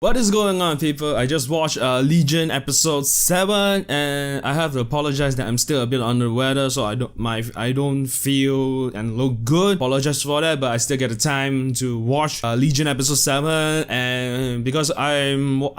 What is going on, people? I just watched Legion episode 7 and I have to apologize that I'm still a bit under the weather, so I don't feel and look good. Apologize for that, but I still get the time to watch Legion episode 7 and because I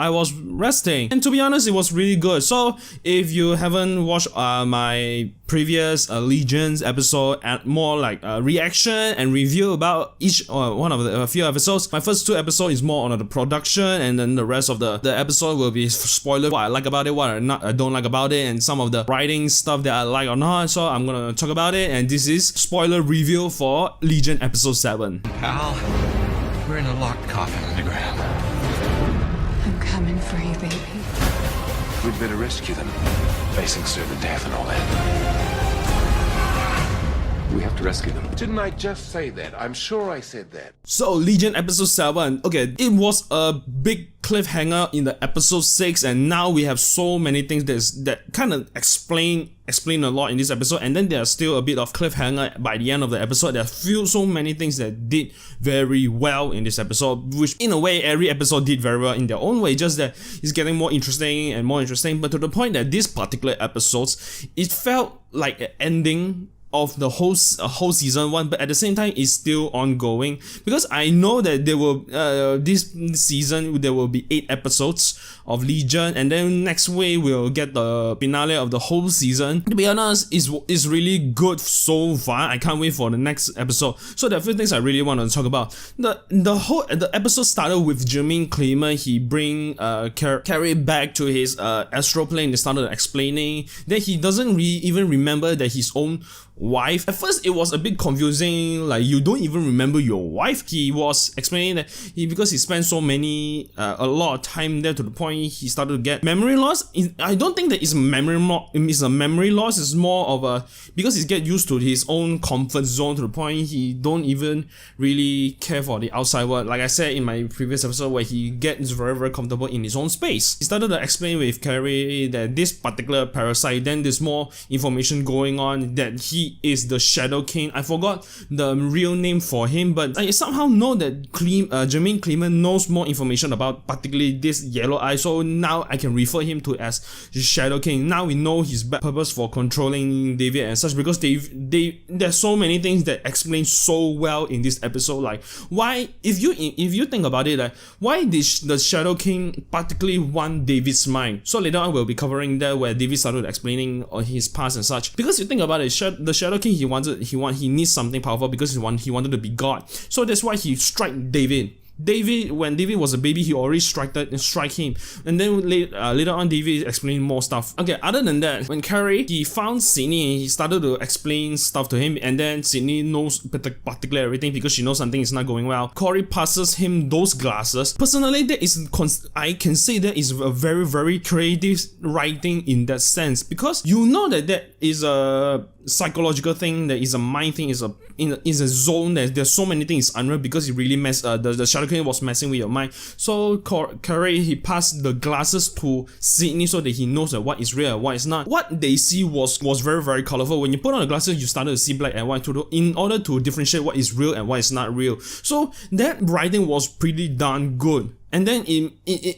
was resting. And to be honest, it was really good. So if you haven't watched my previous Legions episode and more like reaction and review about each one of the few episodes, my first 2 episodes is more on the production, and then the rest of the episode will be spoiler, what I like about it, what I don't like about it, and some of the writing stuff that I like or not. So I'm gonna talk about it, and this is spoiler review for Legion episode 7. Pal, we're in a locked coffin on the ground. I'm coming for you, baby. We'd better rescue them, facing certain death and all that. We have to rescue them. Didn't I just say that? I'm sure I said that. So Legion episode 7, okay, it was a big cliffhanger in the episode 6, and now we have so many things that kind of explain a lot in this episode, and then there's still a bit of cliffhanger by the end of the episode. There are so many things that did very well in this episode, which in a way every episode did very well in their own way, just that it's getting more interesting and more interesting, but to the point that this particular episodes, it felt like an ending of the whole season 1, but at the same time it's still ongoing, because I know that there will this season there will be 8 episodes of Legion, and then next week we'll get the finale of the whole season. To be honest, it's really good so far. I can't wait for the next episode. So there are a few things I really want to talk about. The episode started with Jermaine Clement. He bring Carrie back to his astral plane. They started explaining that he doesn't even remember that his own wife. At first it was a bit confusing, like you don't even remember your wife. He was explaining that because he spent so many a lot of time there, to the point he started to get memory loss. I don't think that it's a memory loss. It's more of a, because he get used to his own comfort zone, to the point he don't even really care for the outside world. Like I said in my previous episode, where he gets very, very comfortable in his own space. He started to explain with Carrie that this particular parasite, then there's more information going on, that he is the Shadow King. I forgot the real name for him, but I somehow know that Jermaine Clement knows more information about particularly this yellow eye, so now I can refer him to as Shadow King. Now we know his purpose for controlling David and such, because there's so many things that explain so well in this episode. Like why, if you think about it, like why did the Shadow King particularly want David's mind? So later on we'll be covering that, where David started explaining his past and such. Because you think about it, the Shadow King, he needs something powerful, because he wanted to be God. So that's why he struck David. When David was a baby, he already strike him, and then later on David explained more stuff. Okay, other than that, when Carrie, he found Sydney, he started to explain stuff to him, and then Sydney knows particularly everything because she knows something is not going well. Corey passes him those glasses. Personally, I can say that is a very, very creative writing in that sense, because you know that is a psychological thing, that is a mind thing, is a zone that there's so many things unreal, because it really the Shadow King was messing with your mind. So Carey, he passed the glasses to Sydney so that he knows that what is real and what is not. What they see was very, very colorful. When you put on the glasses, you started to see black and white in order to differentiate what is real and what is not real. So that writing was pretty darn good. And then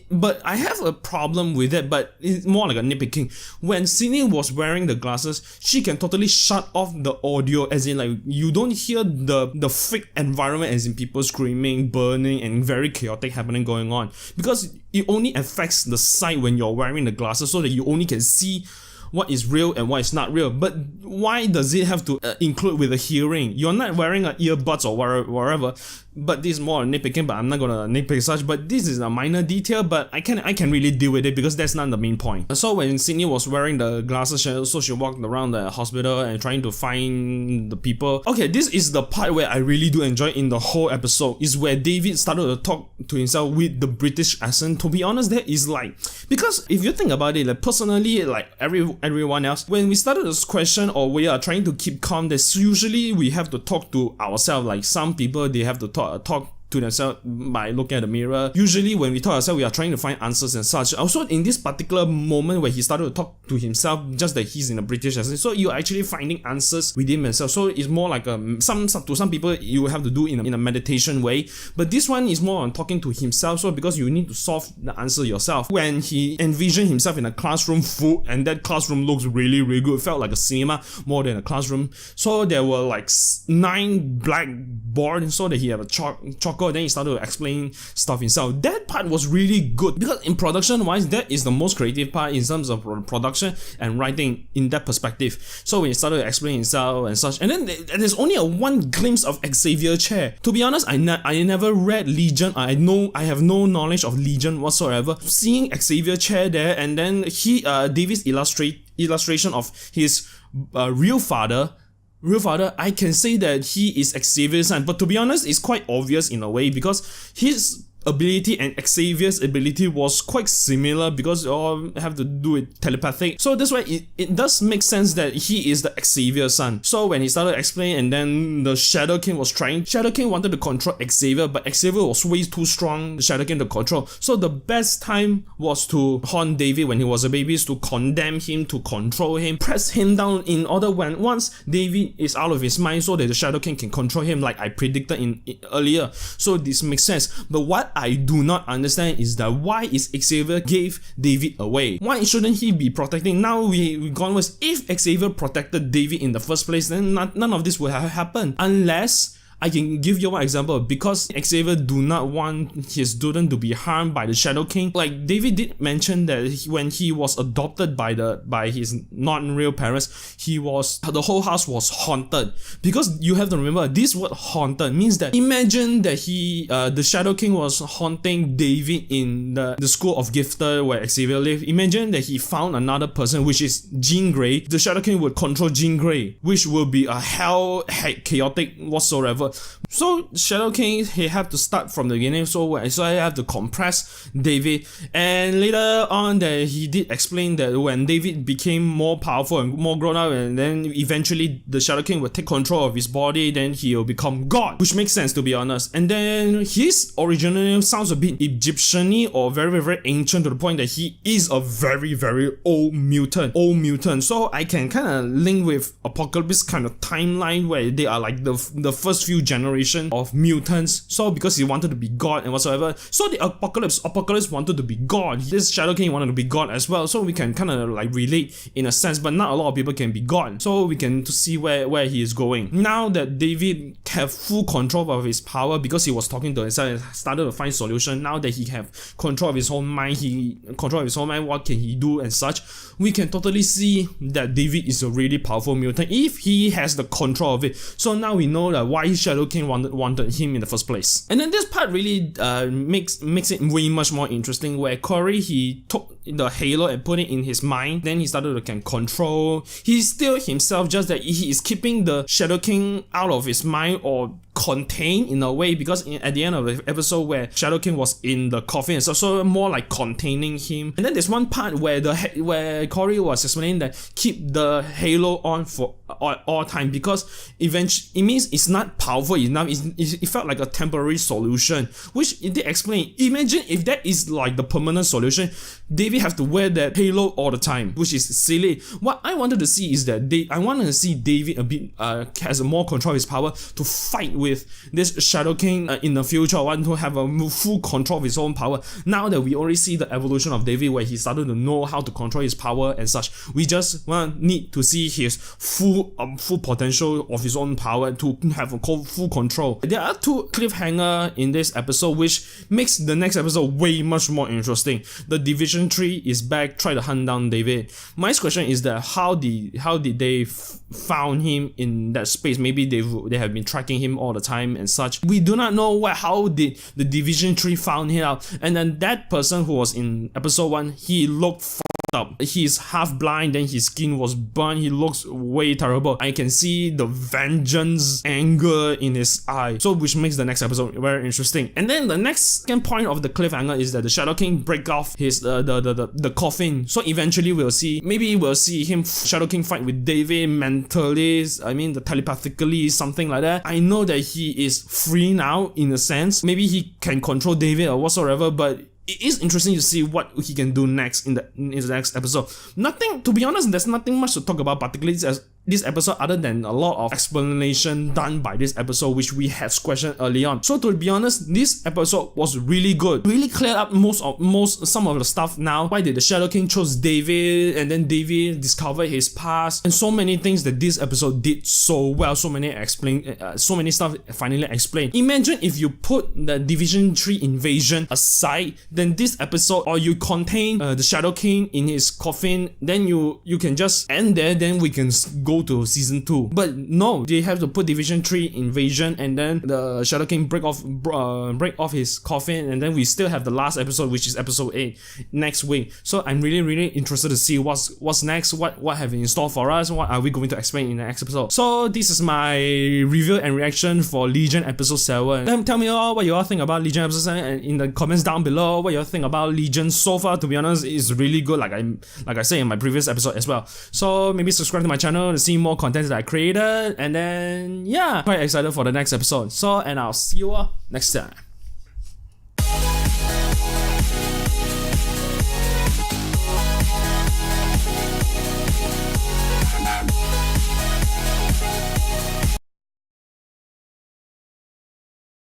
but I have a problem with it, but it's more like a nitpicking. When Sydney was wearing the glasses, she can totally shut off the audio, as in like you don't hear the fake environment, as in people screaming, burning, and very chaotic happening going on, because it only affects the sight when you're wearing the glasses, so that you only can see what is real and what is not real. But why does it have to include with the hearing? You're not wearing earbuds or whatever. But this is more nitpicking, but I'm not gonna nitpick such. But this is a minor detail, but I can really deal with it, because that's not the main point. So when Sydney was wearing the glasses, so she walked around the hospital and trying to find the people. Okay, this is the part where I really do enjoy in the whole episode, is where David started to talk to himself with the British accent. To be honest, that is like, because if you think about it, like personally, like everyone else, when we started this question or we are trying to keep calm, there's usually we have to talk to ourselves. Like some people, they have to talk to themselves by looking at the mirror. Usually when we talk ourselves, we are trying to find answers and such. Also in this particular moment where he started to talk to himself, just that he's in a British accent, so you're actually finding answers within himself. So it's more like to some people you have to do in a meditation way, but this one is more on talking to himself. So because you need to solve the answer yourself. When he envisioned himself in a classroom full, and that classroom looks really good, it felt like a cinema more than a classroom. So there were like 9 blackboards, so that he had a chalkboard. Then he started to explain stuff himself. That part was really good because in production wise, that is the most creative part in terms of production and writing in that perspective. So when he started to explain himself and such, and then there's only a one glimpse of Xavier chair. To be honest, I never read Legion. I have no knowledge of Legion whatsoever. Seeing Xavier chair there, and then David's illustration of his real father, I can say that he is Xavier's son. But to be honest, it's quite obvious in a way because his ability and Xavier's ability was quite similar because they all have to do with telepathic. So that's why it does make sense that he is the Xavier's son. So when he started explaining, and then the Shadow King wanted to control Xavier, but Xavier was way too strong the Shadow King to control. So the best time was to haunt David when he was a baby, is to condemn him, to control him, press him down in order when once David is out of his mind, so that the Shadow King can control him like I predicted in earlier. So this makes sense. But what I do not understand is that why is Xavier gave David away? Why shouldn't he be protecting? Now we gone with, if Xavier protected David in the first place, then none of this would have happened. Unless I can give you one example, because Xavier do not want his student to be harmed by the Shadow King. Like David did mention that when he was adopted by his non-real parents, the whole house was haunted. Because you have to remember, this word haunted means that imagine that the Shadow King was haunting David in the school of Gifted where Xavier lived. Imagine that he found another person, which is Jean Grey. The Shadow King would control Jean Grey, which will be a chaotic whatsoever. So Shadow King, he have to start from the beginning, so I have to compress David. And later on that he did explain that when David became more powerful and more grown up, and then eventually the Shadow King will take control of his body, then he will become God, which makes sense to be honest. And then his original name sounds a bit Egyptian-y or very ancient, to the point that he is a very old mutant. So I can kind of link with Apocalypse kind of timeline where they are like the first few generation of mutants. So because he wanted to be God and whatsoever, so the Apocalypse wanted to be God. This Shadow King wanted to be God as well. So we can kind of like relate in a sense, but not a lot of people can be God. So we can to see where he is going. Now that David have full control of his power, because he was talking to himself and started to find solution. Now that he have control of his own mind, what can he do and such, we can totally see that David is a really powerful mutant if he has the control of it. So now we know that why Shadow King wanted him in the first place. And then this part really makes it way much more interesting, where Corey, he took the halo and put it in his mind, then he started to can control. He's still himself, just that he is keeping the Shadow King out of his mind or contained in a way, because at the end of the episode where Shadow King was in the coffin and so more like containing him. And then there's one part where Corey was explaining that keep the halo on for all time, because eventually it means it's not powerful enough. It felt like a temporary solution, which it did explain. Imagine if that is like the permanent solution, David have to wear that halo all the time, which is silly. What I wanted to see is that I wanted to see David a bit has more control of his power to fight with this Shadow King in the future. I want to have a full control of his own power. Now that we already see the evolution of David, where he started to know how to control his power and such, we just need to see his full potential of his own power to have a full control. There are 2 cliffhanger in this episode, which makes the next episode way much more interesting. The Division 3 is back, try to hunt down David. My question is that how did they found him in that space? Maybe they have been tracking him all the time and such. We do not know how did the Division 3 found him out. And then that person who was in episode 1, he looked up. He's half blind, then his skin was burned. He looks way terrible. I can see the vengeance anger in his eye. So which makes the next episode very interesting. And then the next second point of the cliffhanger is that the Shadow King break off his the coffin. So eventually we'll see him Shadow King fight with David mentally, telepathically, something like that. I know that he is free now in a sense. Maybe he can control David or whatsoever, but it is interesting to see what he can do next in the next episode. To be honest, there's nothing much to talk about, particularly as this episode, other than a lot of explanation done by this episode, which we had questioned early on. So to be honest, this episode was really good. Really cleared up some of the stuff now. Why did the Shadow King chose David, and then David discovered his past, and so many things that this episode did so well. So many stuff finally explained. Imagine if you put the Division 3 invasion aside, then this episode, or you contain the Shadow King in his coffin, then you can just end there. Then we can go to season 2. But no, they have to put Division 3 invasion, and then the Shadow King break off his coffin, and then we still have the last episode, which is episode 8 next week. So I'm really interested to see what's next, what have in store for us, what are we going to explain in the next episode. So this is my review and reaction for Legion episode 7. Tell me all what you all think about Legion episode 7, and in the comments down below what you all think about Legion so far. To be honest, it's really good, like I said in my previous episode as well. So maybe subscribe to my channel to see more content that I created, and then yeah, quite excited for the next episode. So, and I'll see you all next time.